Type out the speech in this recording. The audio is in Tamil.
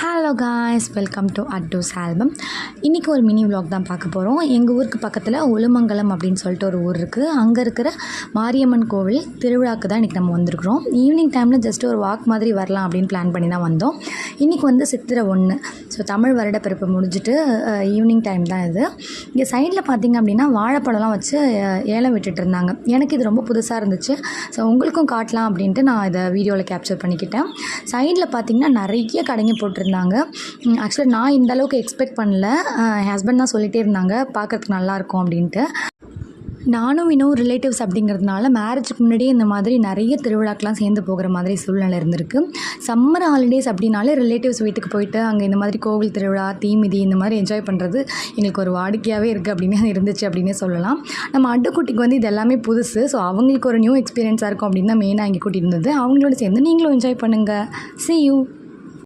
ஹலோ காய்ஸ், வெல்கம் டு அட்டூஸ் ஆல்பம். இன்றைக்கி ஒரு மினி விலாக் தான் பார்க்க போகிறோம். எங்கள் ஊருக்கு பக்கத்தில் உளுமங்கலம் அப்படின்னு சொல்லிட்டு ஒரு ஊர் இருக்குது. அங்கே இருக்கிற மாரியம்மன் கோவில் திருவிழாவுக்கு தான் இன்றைக்கி நம்ம வந்திருக்கிறோம். ஈவினிங் டைமில் ஜஸ்ட் ஒரு வாக் மாதிரி வரலாம் அப்படின்னு பிளான் பண்ணி தான் வந்தோம். இன்றைக்கி வந்து சித்திரை 1, ஸோ தமிழ் வருடப்பிறப்பு முடிஞ்சுட்டு ஈவினிங் டைம் தான் இது. இங்கே சைடில் பார்த்திங்க அப்படின்னா வாழைப்பழம்லாம் வச்சு ஏலம் விட்டுட்டு இருந்தாங்க. எனக்கு இது ரொம்ப புதுசாக இருந்துச்சு. ஸோ உங்களுக்கும் காட்டலாம் அப்படின்ட்டு நான் இதை வீடியோவில் கேப்சர் பண்ணிக்கிட்டேன். சைடில் பார்த்திங்கன்னா நிறைய கடைங்க போட்டிருந்தாங்க. ஆக்சுவலாக நான் இந்த அளவுக்கு எக்ஸ்பெக்ட் பண்ணல. என் ஹஸ்பண்ட் தான் சொல்லிகிட்டே இருந்தாங்க பார்க்குறதுக்கு நல்லாயிருக்கும் அப்படின்ட்டு. நானும் இன்னும் ரிலேட்டிவ்ஸ் அப்படிங்கிறதுனால மேரேஜுக்கு முன்னாடியே இந்த மாதிரி நிறைய திருவிழாக்கெலாம் சேர்ந்து போகிற மாதிரி சூழ்நிலை இருந்திருக்கு. சம்மர் ஹாலிடேஸ் அப்படின்னாலே ரிலேட்டிவ்ஸ் வீட்டுக்கு போயிட்டு அங்கே இந்த மாதிரி கோவில் திருவிழா, தீமிதி இந்த மாதிரி என்ஜாய் பண்ணுறது எங்களுக்கு ஒரு வாடிக்கையாகவே இருக்குது அப்படின்னு இருந்துச்சு அப்படின்னே சொல்லலாம். நம்ம அட்டுக்குட்டிக்கு வந்து இது எல்லாமே புதுசு. ஸோ அவங்களுக்கு ஒரு நியூ எக்ஸ்பீரியன்ஸாக இருக்கும் அப்படின்னு தான் மெயினாக இங்கே கூட்டிகிட்டு இருந்தது. அவங்களோட சேர்ந்து நீங்களும் என்ஜாய் பண்ணுங்கள். See you.